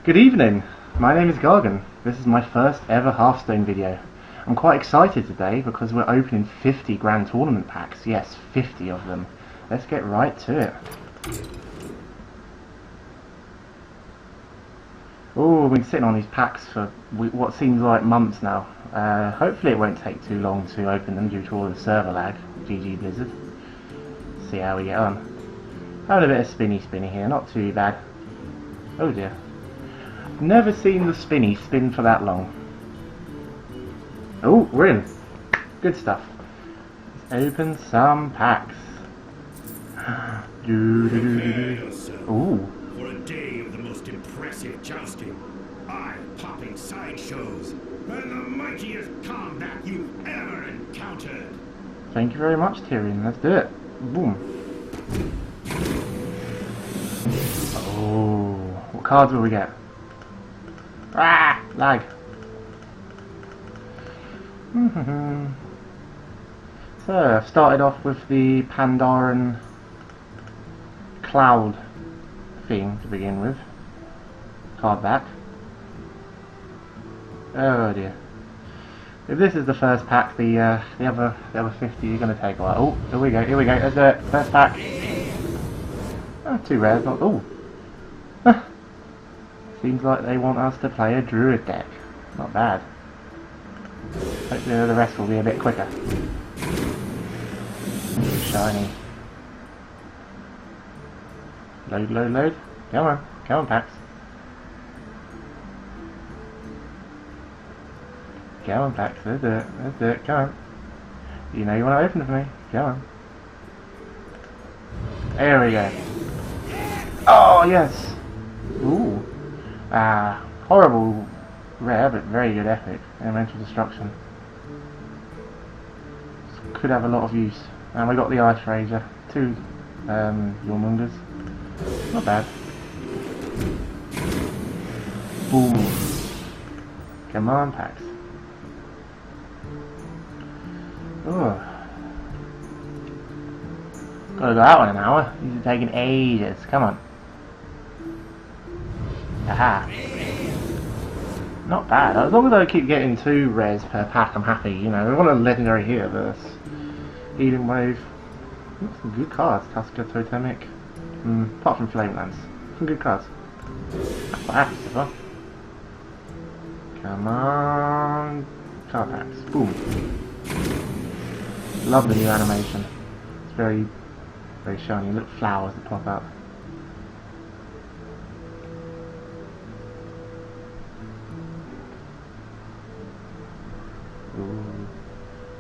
Good evening, my name is Gargan. This is my first ever Hearthstone video. I'm quite excited today because we're opening 50 Grand Tournament packs. Yes, 50 of them. Let's get right to it. Oh, we've been sitting on these packs for what seems like months now. Hopefully it won't take too long to open them due to all the server lag. GG Blizzard. See how we get on. Having a bit of spinny here, not too bad. Oh dear. Never seen the spinny spin for that long. Oh, we're in. Good stuff. Let's open some packs. Ooh. For a day of the most impressive jousting, eye-popping sideshows, and the mightiest combat you ever encountered. Thank you very much, Tyrion. Let's do it. Boom. Oh, what cards will we get? Ah, lag. So, I've started off with the Pandaren Cloud thing to begin with. Card back. Oh dear. If this is the first pack, the other 50 are going to take a while. Oh, here we go, let's do it. First pack. Oh, 2 rares, not... Oh. Seems like they want us to play a Druid deck. Not bad. Hopefully the rest will be a bit quicker. Shiny. Load. Come on packs. Come on packs, let's do it, come on. You know you want to open it for me, come on. There we go. Oh yes! Ooh. Horrible rare, but very good epic. Elemental Destruction. This could have a lot of use. And we got the Ice Rager. 2 Yormungers. Not bad. Boom. Come on, packs. Oh. Gotta go out in an hour. These are taking ages. Come on. Aha. Not bad. As long as I keep getting 2 rares per pack, I'm happy. You know, I want a legendary here. This Healing Wave. Some good cards. Tusker, Totemic. Apart from Flamelands. Some good cards. I'm quite happy so far. Come on. Card packs. Boom. Love the new animation. It's very shiny. Look, flowers that pop out. Ooh.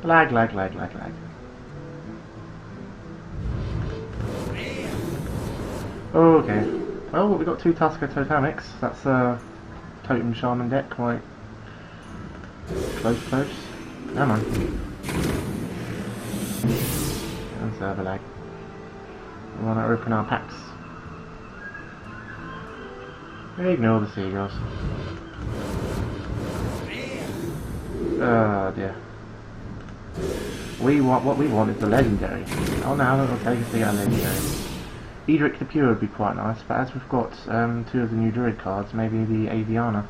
Lag. Okay. Well, we got 2 Tusker Totemics. That's a Totem Shaman deck, quite close. Come on. And server lag. We want to open our packs. Ignore the seagulls. Oh dear. What we want is the legendary. Oh no, it'll take us to get a legendary. Edric the Pure would be quite nice, but as we've got 2 of the new Druid cards, maybe the Aviana.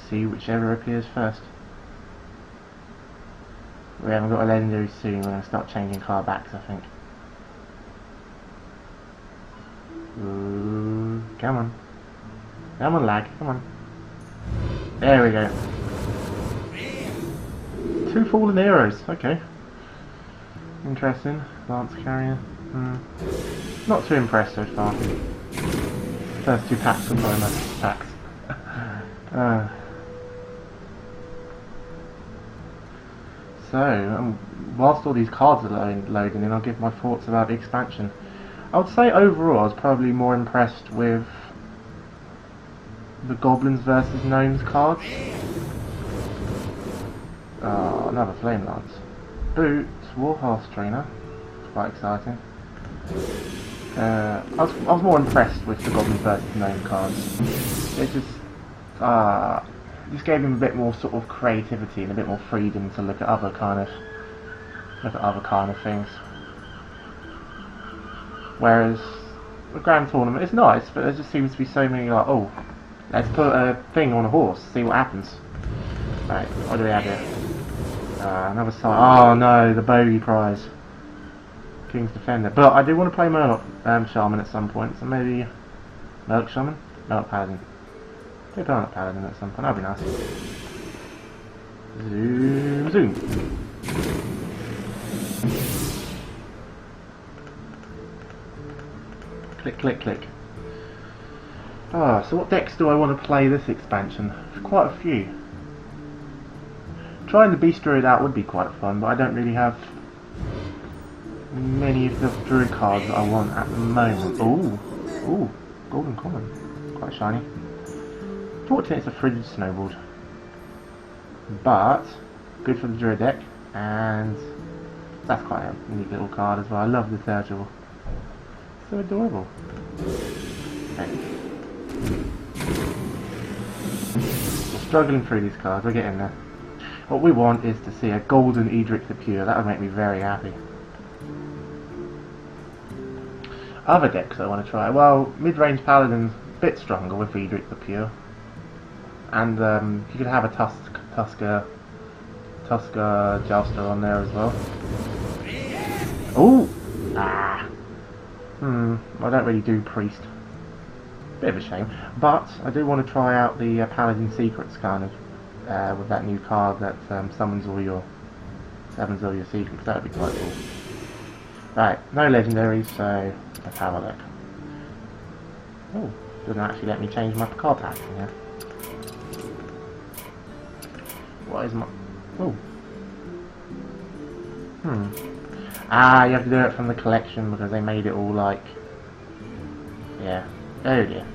See whichever appears first. We haven't got a legendary soon, we're going to start changing card backs, I think. Ooh, come on. Come on, lag, come on. There we go. 2 Fallen Heroes, okay. Interesting. Lance Carrier. Not too impressed so far. First 2 packs were very much packs. So, whilst all these cards are loading in, I'll give my thoughts about the expansion. I would say overall I was probably more impressed with the Goblins versus Gnomes cards. Another Flame Lance. Boots, Warhorse Trainer. Quite exciting. I was more impressed with the Goblins versus Gnome cards. It just gave him a bit more sort of creativity and a bit more freedom to look at other kind of things. Whereas the Grand Tournament is nice, but there just seems to be so many like, oh, Let's put a thing on a horse, see what happens. Right, what do we have here? Another side. Oh no, the bogey prize. King's Defender. But I do want to play Murloc Shaman at some point, so maybe Murloc Shaman? Murloc Paladin. Play Murloc Paladin at some point, that'd be nice. Zoom, zoom. Click, click, click. Ah, so what decks do I want to play this expansion? Quite a few. Trying the Beast Druid out would be quite fun, but I don't really have many of the Druid cards that I want at the moment. Ooh, ooh, Golden Common. Quite shiny. Fortunate it's a Frigid Snowballed. But, good for the Druid deck, and that's quite a neat little card as well. I love the Turtle. So adorable. Okay. We're struggling through these cards, we're getting there. What we want is to see a golden Edric the Pure, that would make me very happy. Other decks I want to try, well, mid-range Paladin's a bit stronger with Edric the Pure. And you could have a Tusker Jouster on there as well. Ooh! Ah! I don't really do Priest. Bit of a shame. But I do want to try out the Paladin Secrets kind of, with that new card that summons all your secrets. That would be quite cool. Right, no legendaries, so let's have a look. Oh, doesn't actually let me change my card pack in here. What is my... Oh. Ah, you have to do it from the collection because they made it all like... Yeah. Oh dear.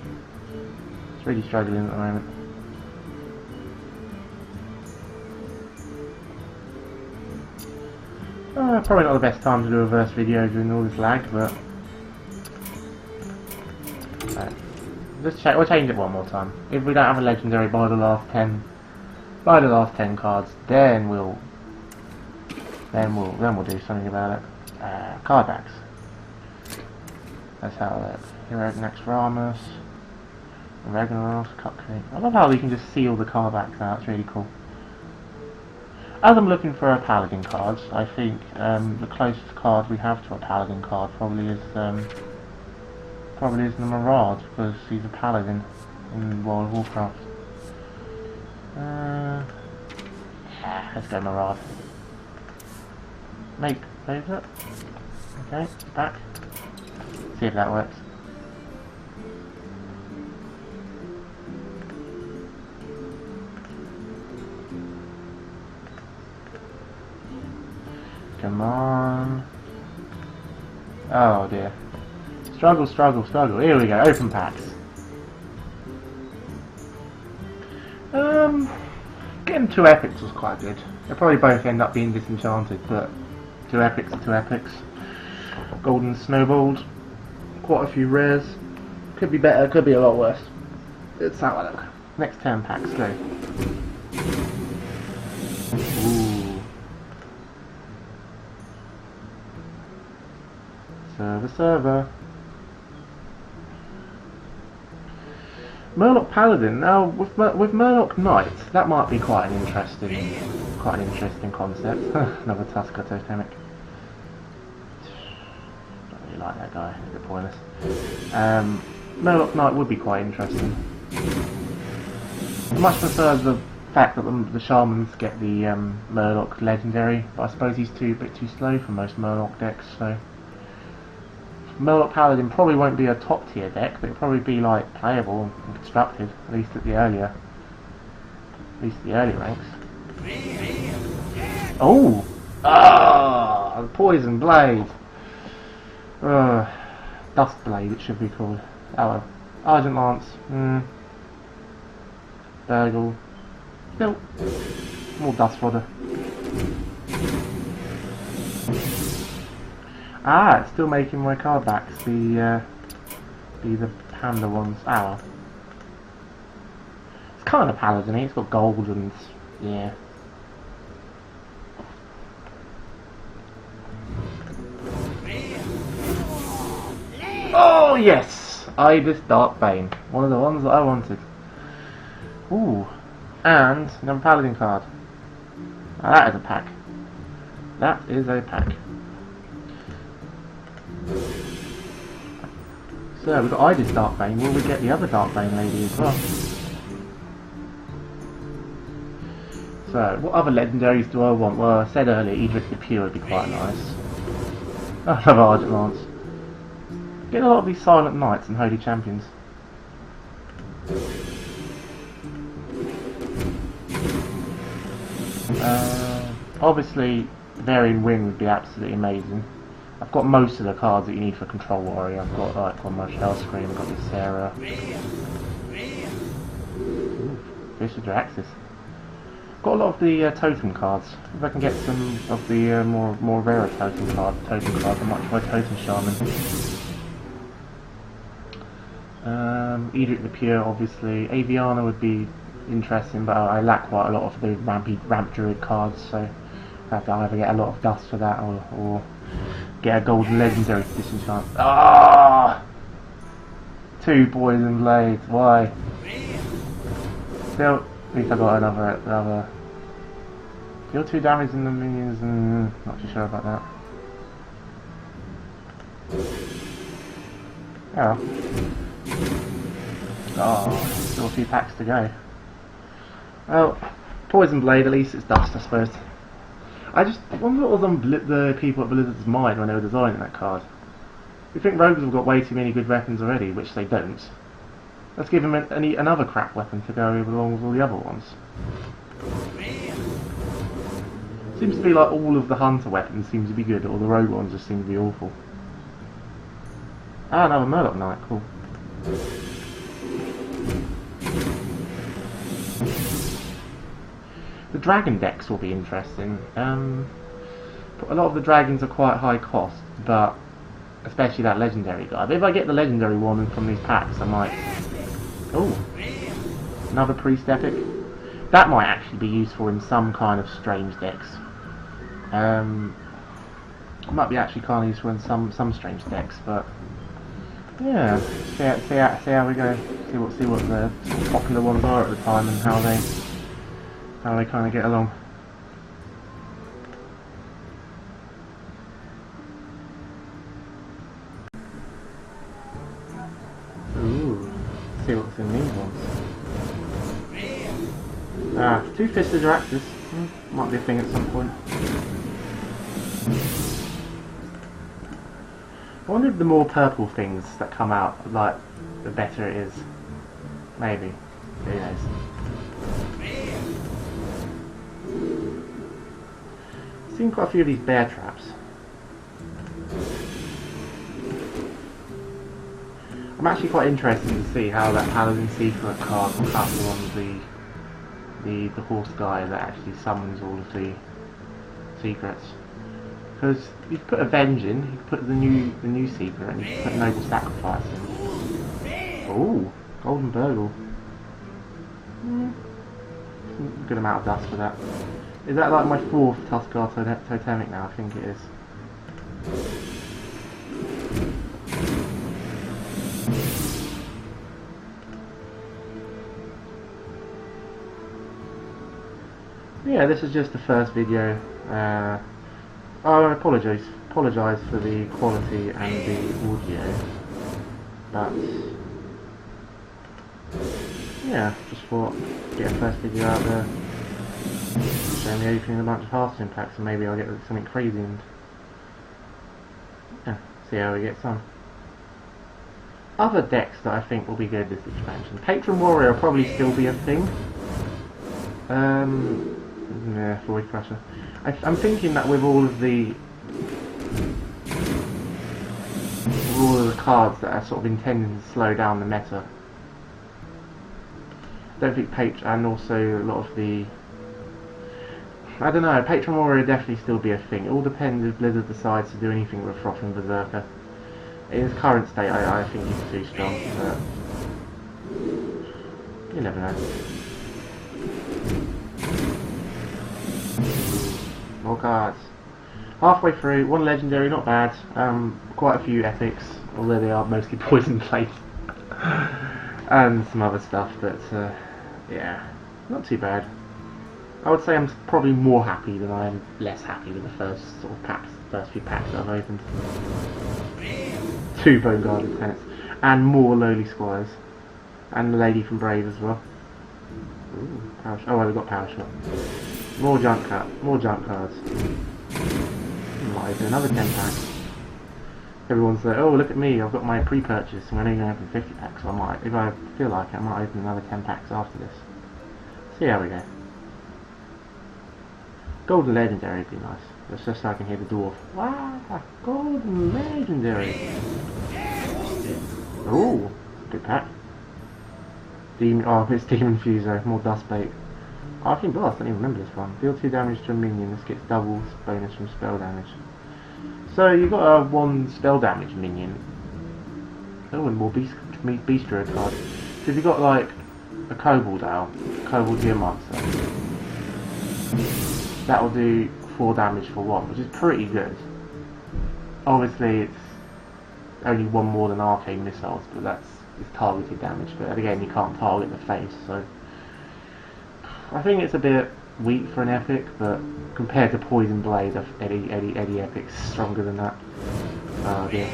It's really struggling at the moment. Probably not the best time to do a reverse video during all this lag, but... Right. Let's check. We'll change it one more time. If we don't have a legendary by the last 10 cards, then we'll do something about it. Card backs. Let's have a look. Heroic Next Ramus, Ragnaros, Cupcake. I love how we can just see all the card backs out. It's really cool. As I'm looking for a Paladin card, I think the closest card we have to a Paladin card probably is the Mirage, because he's a Paladin in World of Warcraft. Let's go Mirage. Make favourite. Okay, back. See if that works. Come on. Oh dear. Struggle, struggle, struggle. Here we go. Open packs. Getting 2 epics was quite good. They'll probably both end up being disenchanted, but 2 epics are 2 epics. Golden Snowballed. Quite a few rares. Could be better, could be a lot worse. Let's have a look. Next 10 packs, go. Ooh. Server. Murloc Paladin. Now with Murloc Knight, that might be quite an interesting concept. Another Tusker Totemic. Don't really like that guy. A bit pointless. Murloc Knight would be quite interesting. I much prefer the fact that the Shamans get the Murloc Legendary, but I suppose he's a bit too slow for most Murloc decks, so... Murloc Paladin probably won't be a top tier deck, but it'll probably be like playable and constructive, at least the early ranks. Oh! Ah! The Poison Blade! Dust Blade it should be called. Oh well. Argent Lance. Burgle. Still. More Dust Fodder. Ah, it's still making my card backs be the panda ones. Ah, well. It's kind of paladin-y, it's got gold and yeah. Oh yes! Ibis Darkbane, one of the ones that I wanted. Ooh, and another paladin card. Now that is a pack. That is a pack. So we've got Ida's Darkbane. Will we get the other Darkbane lady as well? So, what other legendaries do I want? Well, I said earlier, Edric the Pure would be quite nice. I love Argent Lance. Getting a lot of these Silent Knights and Holy Champions. Obviously, Varying Wind would be absolutely amazing. I've got most of the cards that you need for Control Warrior. I've got like one more Shell Scream, I've got the Sarah. Fish of Draxis. Got a lot of the totem cards. If I can get some of the more rarer totem cards, I might try Totem Shaman. Edric the Pure, obviously. Aviana would be interesting, but I lack quite a lot of the ramp druid cards, so I have to either get a lot of dust for that or get a golden legendary disenchant. Ah! 2 Poison Blades, why? Still, at least I got another. Deal 2 damage in the minions, not too sure about that. Oh. Oh, still a few packs to go. Well, Poison Blade, at least it's dust, I suppose. I just wonder what was on the people at Blizzard's mind when they were designing that card. You think rogues have got way too many good weapons already, which they don't. Let's give them another crap weapon to go along with all the other ones. Seems to be like all of the hunter weapons seem to be good, or the rogue ones just seem to be awful. Ah, another Murloc Knight, cool. The dragon decks will be interesting. A lot of the dragons are quite high cost, but especially that legendary guy. But if I get the legendary one from these packs, I might. Oh, another priest epic. That might actually be useful in some kind of strange decks. Might be actually kind of useful in some strange decks, but yeah, see how we go. See what the sort of popular ones are at the time and how they kind of get along. Ooh, see what's in these ones. Ah, 2 Fisted Draxis. Might be a thing at some point. I wonder if the more purple things that come out, like, the better it is. Maybe. Who knows. I've seen quite a few of these bear traps. I'm actually quite interested to see how that Paladin Secret card will couple on the horse guy that actually summons all of the secrets. Because you could put Avenge in, you could put the new secret, and you could put Noble Sacrifice in. Ooh, Golden Burgle. Good amount of dust for that. Is that like my 4th Tuskar Totemic now? I think it is. Yeah, this is just the first video. I apologise for the quality and the audio, but yeah, just thought get a first video out there, showing me opening a bunch of Hearthstone packs, and maybe I'll get something crazy and yeah, see how we get some. Other decks that I think will be good this expansion. Patron Warrior will probably still be a thing. Yeah, Void Crusher. I'm thinking that with all of the cards that are sort of intended to slow down the meta, I don't think and also a lot of the, I don't know, Patron Warrior will definitely still be a thing. It all depends if Blizzard decides to do anything with Frothing Berserker. In its current state, I think he's too strong, but you never know. More cards. Halfway through, 1 legendary, not bad. Quite a few epics, although they are mostly poison plates. And some other stuff, but Yeah, not too bad. I would say I'm probably more happy than I am less happy with the first sort of packs, first few packs that I've opened. 2 Bone Guard Lieutenants, and more Lowly Squires, and the lady from Brave as well. Ooh, power oh, well, we've got Power Shot. More junk cards. Might open another 10 pack. Everyone's like, oh look at me, I've got my pre-purchase, and we're only going to open 50 packs, so I might, if I feel like it, I might open another 10 packs after this. See how we go. Golden Legendary would be nice. That's just so I can hear the dwarf. Wow, Golden Legendary. Ooh, good pack. Demon, oh, it's Demon Fuser, more Dust Bait. Arcane Blast, I don't even remember this one. Deal 2 damage to a minion, this gets doubles bonus from spell damage. So you've got a 1 spell damage minion. Oh, and more Bistro cards. So if you've got like a Kobold Owl, Kobold Geomancer, that will do 4 damage for 1, which is pretty good. Obviously it's only 1 more than Arcane Missiles, but that's targeted damage, but again you can't target the face, so I think it's a bit weak for an epic, but compared to Poison Blade, Eddie Epic's stronger than that. Oh dear.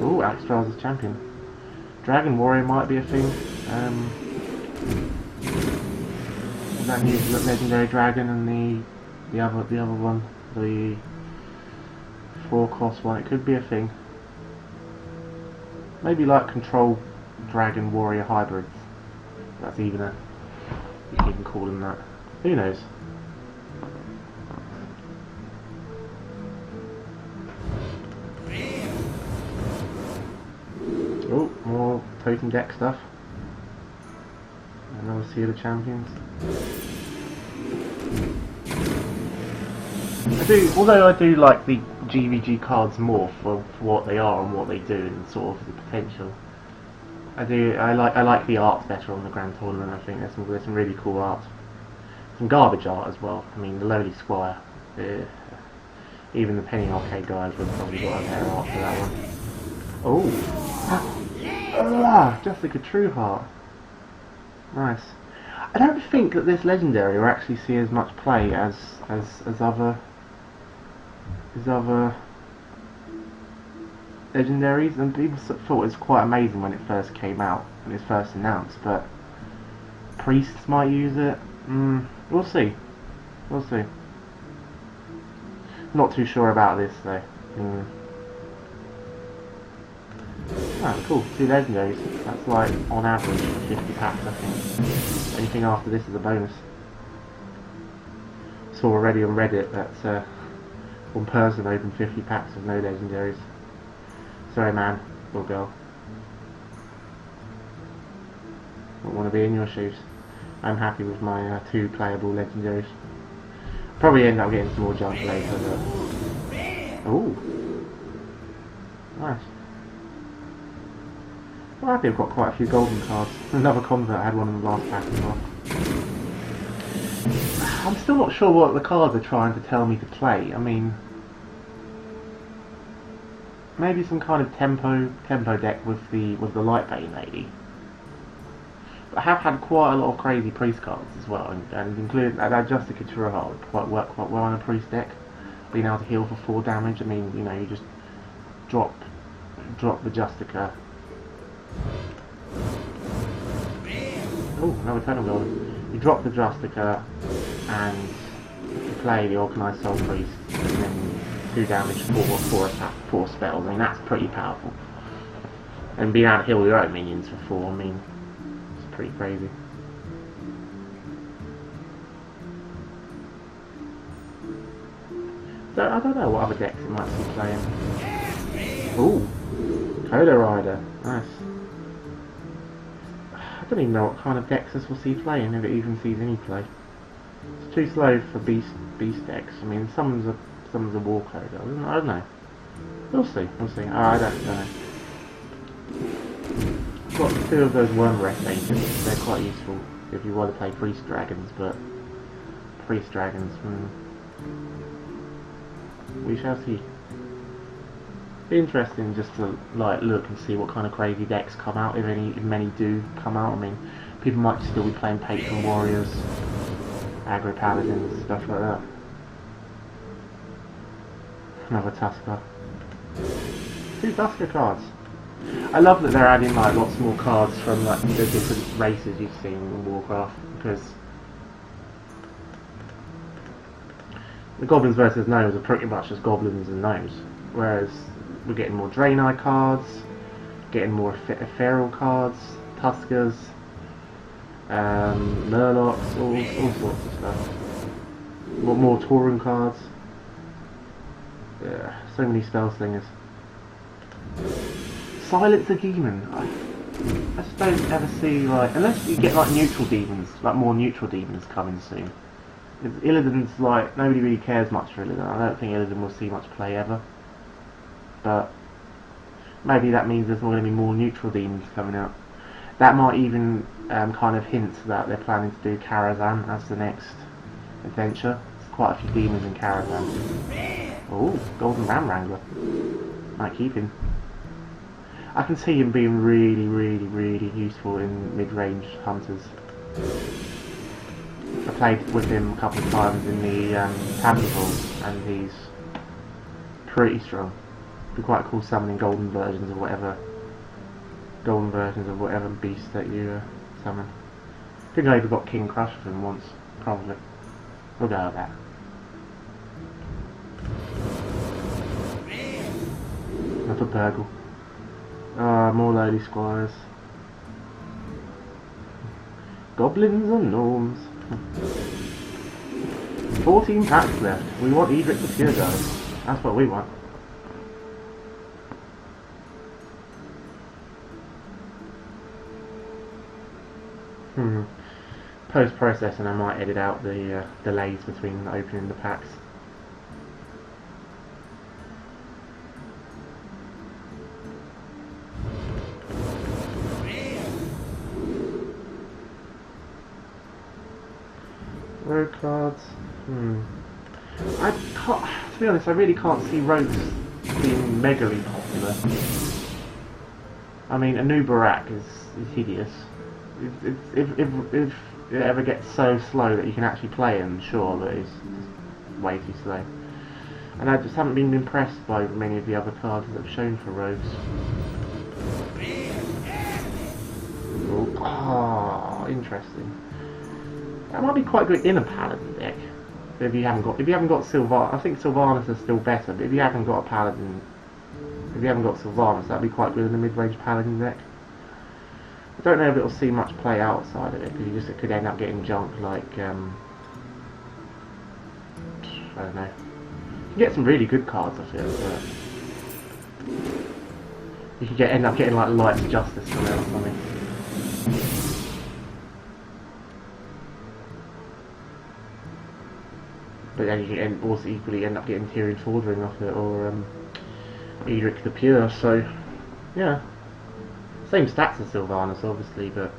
Ooh, Axe Trials as champion. Dragon Warrior might be a thing. That new Legendary Dragon and the other one, the 4-cost one, it could be a thing. Maybe like Control Dragon Warrior hybrids. That's even a, you can even call them that. Who knows? Oh, more token deck stuff. Another Seal of Champions. Although I do like the GVG cards more for what they are and what they do and sort of the potential. I like the art better on the Grand Tournament. I think there's some really cool art, some garbage art as well. I mean the Lowly Squire, even the Penny Arcade guys would have probably got a better art for that one. Oh, Jessica Trueheart, nice. I don't think that this legendary will actually see as much play as other legendaries, and people thought it was quite amazing when it first came out, when it was first announced, but priests might use it. We'll see. We'll see. Not too sure about this though. Oh, cool. 2 legendaries. That's like on average 50 packs, I think. Anything after this is a bonus. Saw already on Reddit that one person opened 50 packs of no legendaries. Sorry man, or girl. Don't want to be in your shoes. I'm happy with my 2 playable legendaries. Probably end up getting some more junk later, but... Ooh. Nice. I'm happy I've got quite a few golden cards. Another convert, I had one in the last pack as well. I'm still not sure what the cards are trying to tell me to play. I mean... maybe some kind of tempo deck with the Lightbane lady. But I have had quite a lot of crazy priest cards as well, and including that Jessica Trueheart would work quite well on a priest deck. Being able to heal for 4 damage. I mean, you know, you just drop the Justica. Oh, another Eternal Golem. You drop the Justica and you play the Organised Soul Priest, and then 2 damage for attack, 4 spells. I mean, that's pretty powerful. And being able to heal your own minions for 4, I mean, it's pretty crazy. So I don't know what other decks it might be playing. Ooh, Coda Rider, nice. I don't even know what kind of decks this will see playing, if it even sees any play. It's too slow for beast decks. I mean, someone's a war coder. I don't know. We'll see. We'll see. I don't know. I've got 2 of those Worm Rest Agents. They're quite useful if you want to play Priest Dragons, but Priest Dragons, we shall see. Be interesting just to like look and see what kind of crazy decks come out, if many do come out. I mean, People might still be playing Patron Warriors, Aggro Paladins, stuff like that. Another Tusker. 2 Tusker cards. I love that they're adding like lots more cards from like the different races you've seen in Warcraft, because the Goblins versus Gnomes are pretty much just Goblins and Gnomes, whereas we're getting more Draenei cards, getting more Feral cards, Tuskers, Murlocs, all sorts of stuff. More Tauren cards. Yeah, so many spell slingers. Silence a demon. I just don't ever see, like, unless you get like neutral demons, like more neutral demons coming soon. Illidan's like, nobody really cares much for Illidan. I don't think Illidan will see much play ever. But maybe that means there's going to be more neutral demons coming out. That might even kind of hint that they're planning to do Karazhan as the next adventure. There's quite a few demons in Karazhan. Oh, Golden Ram Wrangler. Might keep him. I can see him being really useful in mid-range hunters. I played with him a couple of times in the Tabletop, and he's pretty strong. It'd be quite cool summoning golden versions of whatever beast that you summon. I think I even got King Crush of him once, probably. We'll go with that. Another Burgle. Ah, more Lowly Squires. Goblins and Gnomes. 14 packs left. We want Edric the Pure, guys. That's what we want. Post-processing, I might edit out the delays between opening the packs. Rogue cards. I can't. To be honest, I really can't see rogues being megally popular. I mean, Anubarak is hideous. If it ever gets so slow that you can actually play him, sure, but it's just way too slow. And I just haven't been impressed by many of the other cards that have shown for rogues. Oh, interesting. That might be quite good in a paladin deck. If you haven't got Sylvanas, I think Sylvanas is still better. But if you haven't got a paladin, if you haven't got Sylvanas, that'd be quite good in a mid-range paladin deck. I don't know if it'll see much play outside of it, because it could end up getting junk like I don't know. You can get some really good cards, I feel, but you could end up getting like Lights of Justice from it or something. But then you can also equally end up getting Tyrion Fordring off it, or Edric the Pure, so yeah. Same stats as Sylvanas, obviously, but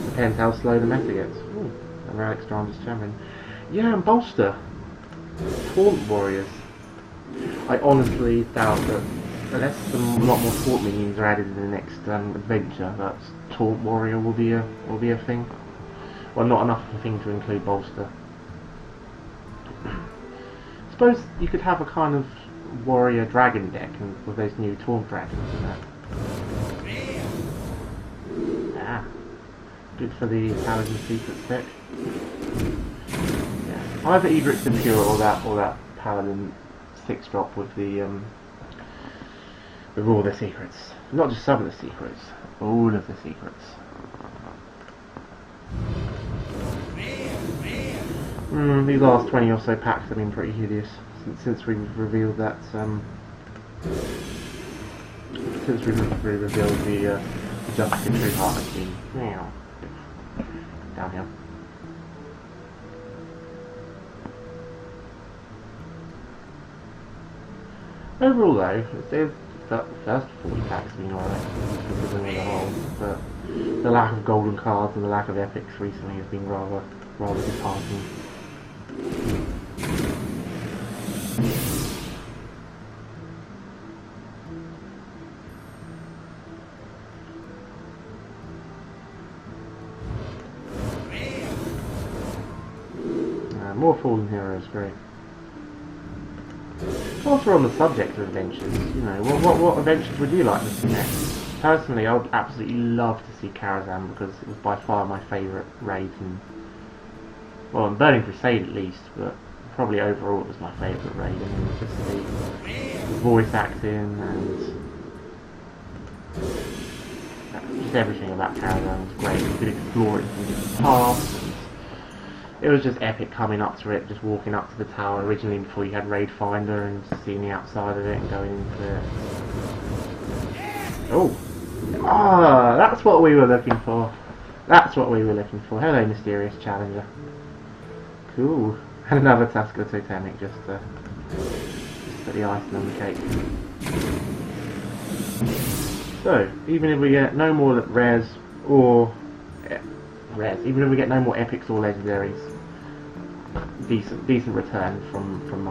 depends how slow the meta gets. Ooh, a Relic Stranger's Champion. Yeah, and Bolster. Taunt Warriors. I honestly doubt that, unless a lot more Taunt minions are added in the next adventure, that Taunt Warrior will be a thing. Well, not enough of a thing to include Bolster. I suppose you could have a kind of warrior dragon deck and with those new Taunt dragons and that. Ah, good for the Paladin Secrets deck. Yeah, either Edric the Pure or that Paladin 6-drop with the all the secrets. Not just some of the secrets, all of the secrets. These last 20 or so packs have been pretty hideous since we revealed that. Since we revealed the Justice and True Heart machine. Downhill. Overall, though, the first 40 packs have been alright, considering the whole, but the lack of golden cards and the lack of epics recently has been rather disheartening. more fallen heroes, great. Whilst we're on the subject of adventures, you know, what adventures would you like to see next? Personally, I would absolutely love to see Karazhan because it was by far my favourite raid well, in Burning Crusade at least, but probably overall it was my favourite raid. I mean, just the voice acting and just everything about Karazhan was great. You could explore it from different paths. It was just epic coming up to it, just walking up to the tower originally before you had Raid Finder and seeing the outside of it and going into it. Oh! Ah, that's what we were looking for. That's what we were looking for. Hello, mysterious challenger. Cool. And another Tusker Totemic just to put the icing on the cake. So, even if we get no more rares or even if we get no more epics or legendaries, decent return from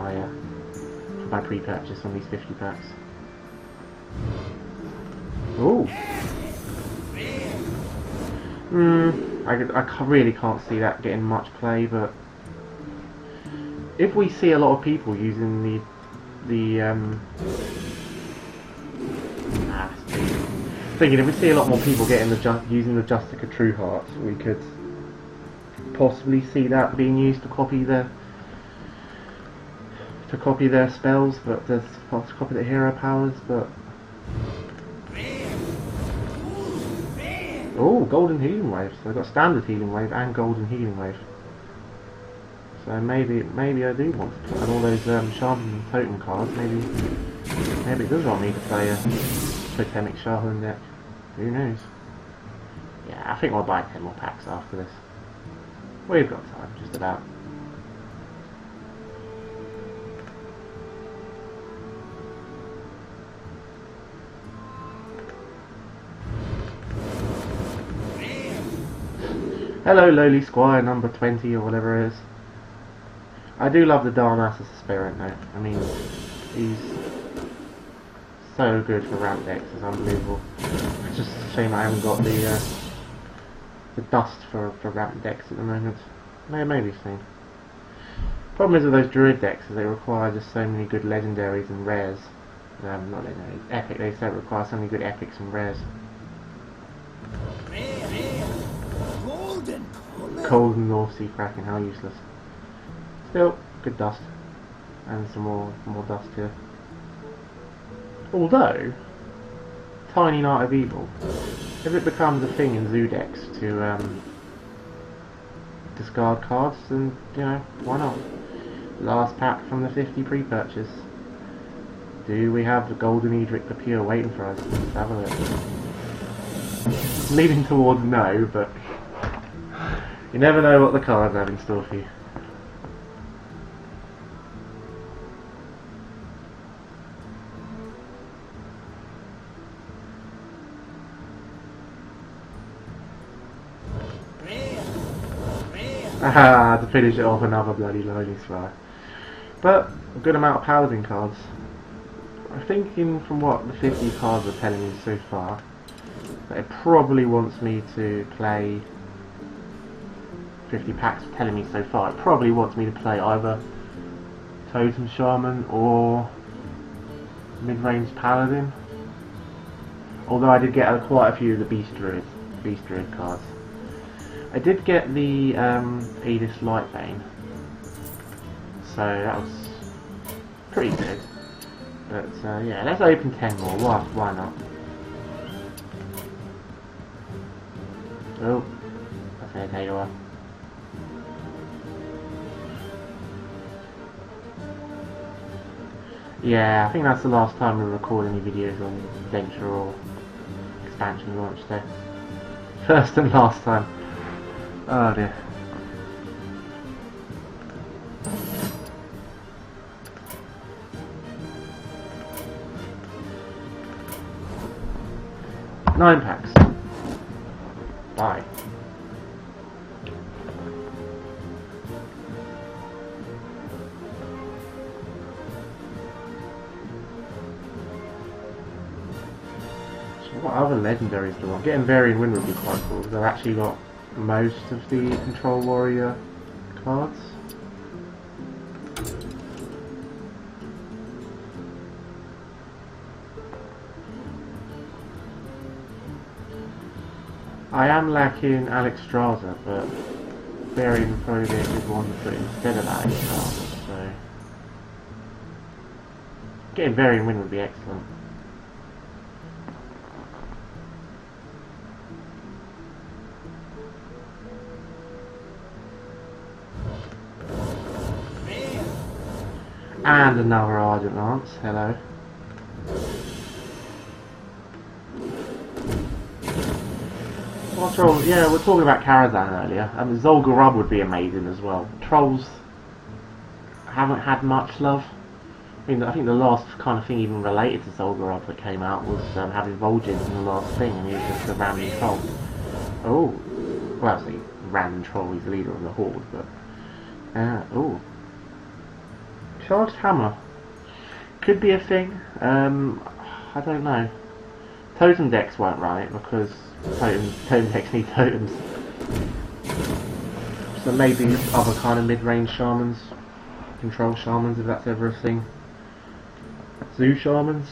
my pre-purchase on these 50 packs. Oh. I really can't see that getting much play, but if we see a lot of people using thinking if we see a lot more people getting using the Justica True Heart, we could possibly see that being used to copy their spells, but to copy the hero powers. But oh, golden healing wave! So I've got standard healing wave and golden healing wave. So maybe I do want to play all those shaman totem cards. Maybe it does want me to play a totemic shaman deck. Who knows? Yeah, I think I'll buy 10 more packs after this. We've got time, just about. Hello, lowly squire number 20 or whatever it is. I do love the Darnassus Aspirant though. I mean, he's so good for ramp decks, it's unbelievable. It's just a shame I haven't got the dust for ramp decks at the moment. Maybe soon. Problem is with those druid decks is they require just so many good legendaries and rares. Not legendaries, epic. They say require so many good epics and rares. Golden North Sea Kraken, how useless. Still, good dust. And some more dust here. Although, Tiny Knight of Evil, if it becomes a thing in Zoo decks to discard cards, then, you know, why not? Last pack from the 50 pre-purchase. Do we have the Golden Edric the Pure waiting for us? Let's have a look. Leaning towards no, but you never know what the cards have in store for you. Ah, to finish it off, another bloody loading spy. But a good amount of paladin cards. I'm thinking from what the 50 cards are telling me so far, that it probably wants me to play 50 packs are telling me so far. It probably wants me to play either Totem Shaman or mid-range Paladin. Although I did get quite a few of the Beast Druid cards. I did get the Edith Lightbane, so that was pretty good. But yeah, let's open 10 more. Why not? Oh, that's gonna take a while. Yeah, I think that's the last time we record any videos on Adventure or Expansion launch day. First and last time. Oh dear. Nine packs. Bye. What other legendaries do I want? Getting Varian Wind would be quite cool because I've actually got most of the Control Warrior cards. I am lacking Alexstrasza, but Varian Phobic is one to put instead of Alexstrasza, so getting Varian win would be excellent. And another Argent Lance, hello. Trolls, yeah, we're talking about Karazhan earlier. Zolgarub would be amazing as well. Trolls haven't had much love. I think the last kind of thing even related to Zolgarub that came out was having Vol'jin in the last thing, and he was just a random troll. Oh, well, I say random troll. He's the leader of the Horde, but oh, charged hammer could be a thing. I don't know. Totem decks won't run it because totem decks need totems. So maybe other kind of mid-range shamans, control shamans if that's ever a thing. Zoo shamans?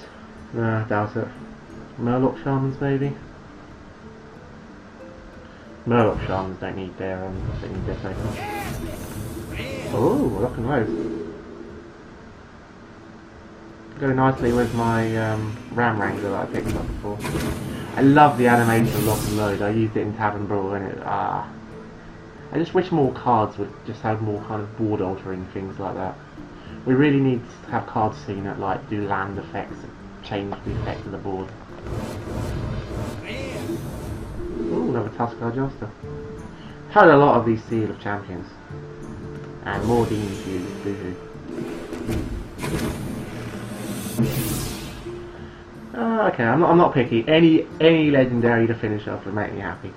Nah, doubt it. Murloc shamans maybe? Murloc shamans don't need their tokens. Oh, lock and load. Go nicely with my Ram Wrangler that I picked up before. I love the animation of lock and load. I used it in Tavern Brawl and it I just wish more cards would just have more kind of board altering things like that. We really need to have cards seen that like do land effects and change the effect of the board. Ooh, another Tuskar Joster. Had a lot of these Seal of Champions. And more Demon Fuses, boo-hoo. Okay, I'm not picky. Any legendary to finish off would make me happy.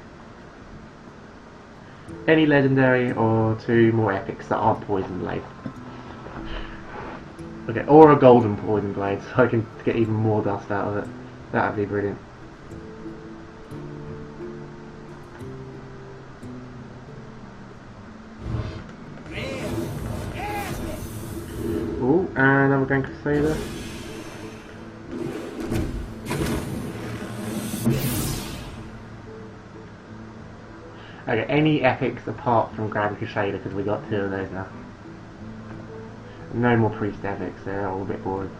Any legendary or two more epics that aren't Poison Blade. Okay, or a golden Poison Blade so I can get even more dust out of it. That'd be brilliant. Ooh, and another Grand Crusader. Okay, any epics apart from Grand Crusader because we got two of those now. No more priest epics, they're all a bit boring.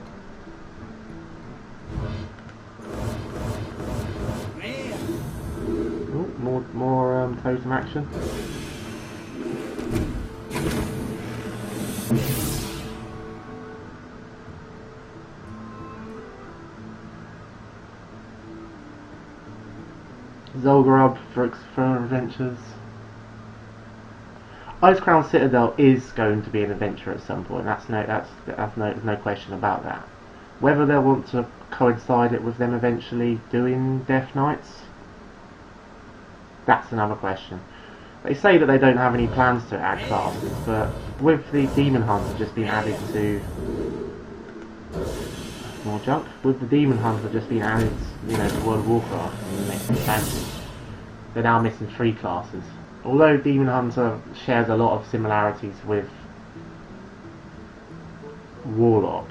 Ooh, more totem action. Zolgarub for adventures. Icecrown Citadel is going to be an adventure at some point. There's no question about that. Whether they'll want to coincide it with them eventually doing Death Knights, that's another question. They say that they don't have any plans to add classes, but with the Demon Hunter just being added to more junk. With the Demon Hunter just being added, to World of Warcraft in the next expansion, they're now missing 3 classes. Although Demon Hunter shares a lot of similarities with Warlock,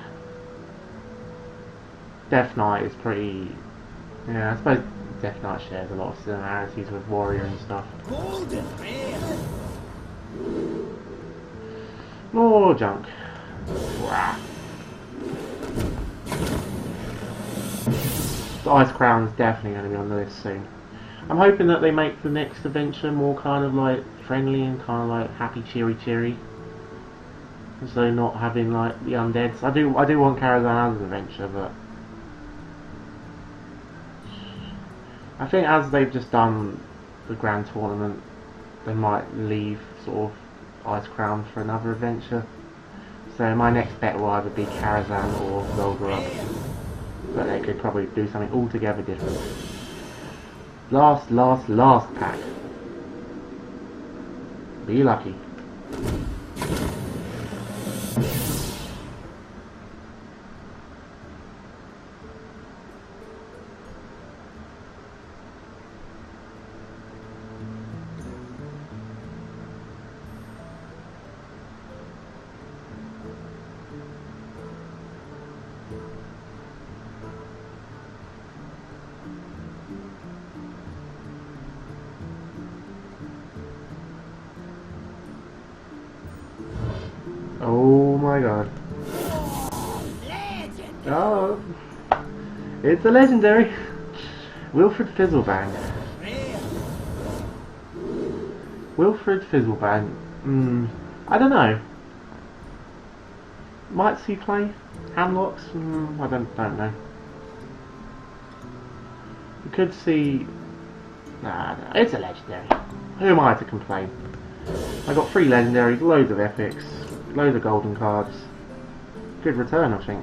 Death Knight is pretty. Yeah, I suppose Death Knight shares a lot of similarities with Warrior and stuff. More junk. Wow. The Ice Crown is definitely going to be on the list soon. I'm hoping that they make the next adventure more kind of like friendly and kind of like happy, cheery. So not having like the undeads. I do want Karazhan as an adventure, but I think as they've just done the Grand Tournament, they might leave sort of Ice Crown for another adventure. So my next bet will either be Karazhan or Zolgarub. But they could probably do something altogether different. Last pack. Be lucky. my god. Oh, it's a legendary. Wilfred Fizzlebang. Wilfred Fizzlebang. I don't know. Might see play. Handlocks. I don't know. You could see. Nah, it's a legendary. Who am I to complain? I got 3 legendaries, loads of epics, loads of golden cards. Good return, I think.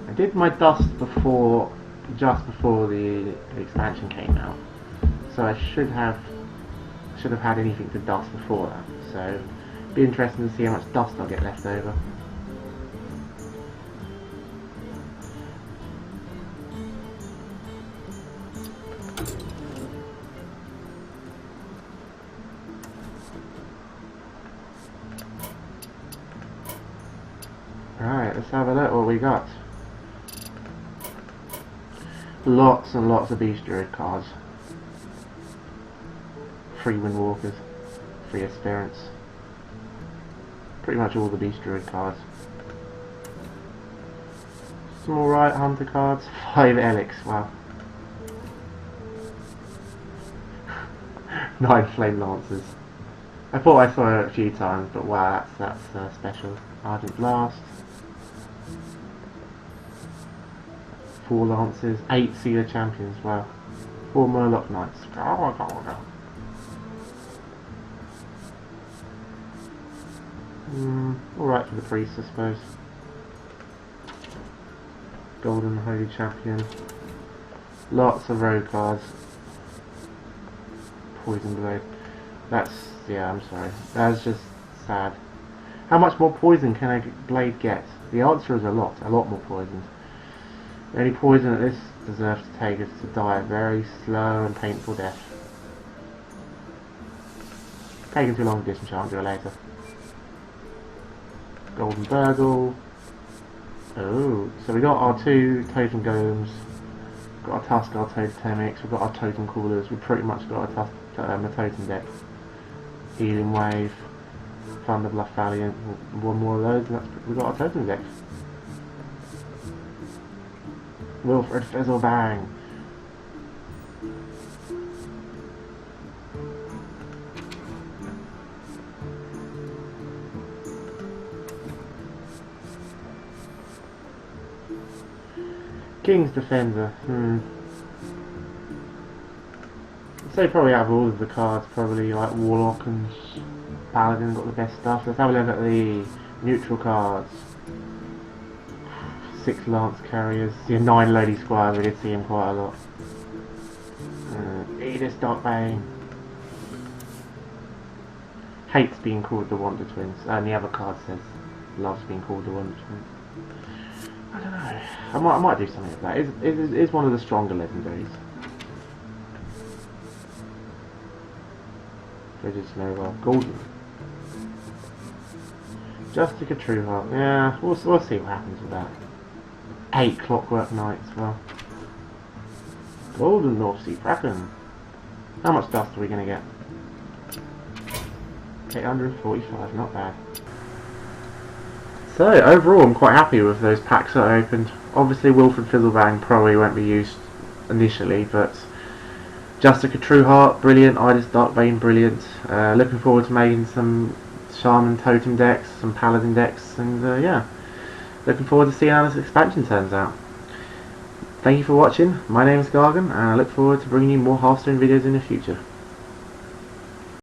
I did my dust before, just before the expansion came out, so I should have had anything to dust before that. So, it'd be interesting to see how much dust I'll get left over. Alright, let's have a look what we got. Lots and lots of Beast Druid cards. 3 Windwalkers, 3 Aspirants. Pretty much all the Beast Druid cards. Some alright Hunter cards. 5 Elix, wow. 9 Flame Lancers. I thought I saw it a few times, but wow, that's special. Ardent Blast. 4 Lancers, 8 Sealer Champions, wow. 4 Murloc Knights. Alright for the priest, I suppose. Golden Holy Champion. Lots of rogue cards. Poison Blade. Yeah, I'm sorry. That's just sad. How much more poison can a blade get? The answer is a lot more poison. The only poison that this deserves to take is to die a very slow and painful death. Taking too long to disenchant, do it later. Golden Burgle. Oh, so we got our 2 Totem Golems, got our Tuskar Totemics, we've got our Totem Coolers, we've pretty much got a Totem deck. Healing Wave, Thunderbluff Valiant, one more of those and we've got our Totem deck. Wilfred Fizzlebang. King's Defender. I'd say probably out of all of the cards, probably like Warlock and Paladin got the best stuff. Let's have a look at the neutral cards. 6 Lance Carriers. Yeah, 9 Lady Squires, we did see him quite a lot. Edith Darkbane. Hates being called the Wonder Twins. And the other card says loves being called the Wonder Twins. I don't know. I might do something with that. It's one of the stronger legendaries. Bridges Nova. Golden. Justica Trueheart. Yeah, we'll see what happens with that. 8 Clockwork Knights, well. Golden North Sea Kraken. How much dust are we going to get? 845, not bad. So, overall I'm quite happy with those packs that I opened. Obviously Wilfred Fizzlebang probably won't be used initially, but Justica Trueheart, brilliant. Idis Darkbane, brilliant. Looking forward to making some Shaman Totem decks, some Paladin decks, and yeah. Looking forward to seeing how this expansion turns out. Thank you for watching. My name is Gargan, and I look forward to bringing you more Hearthstone videos in the future.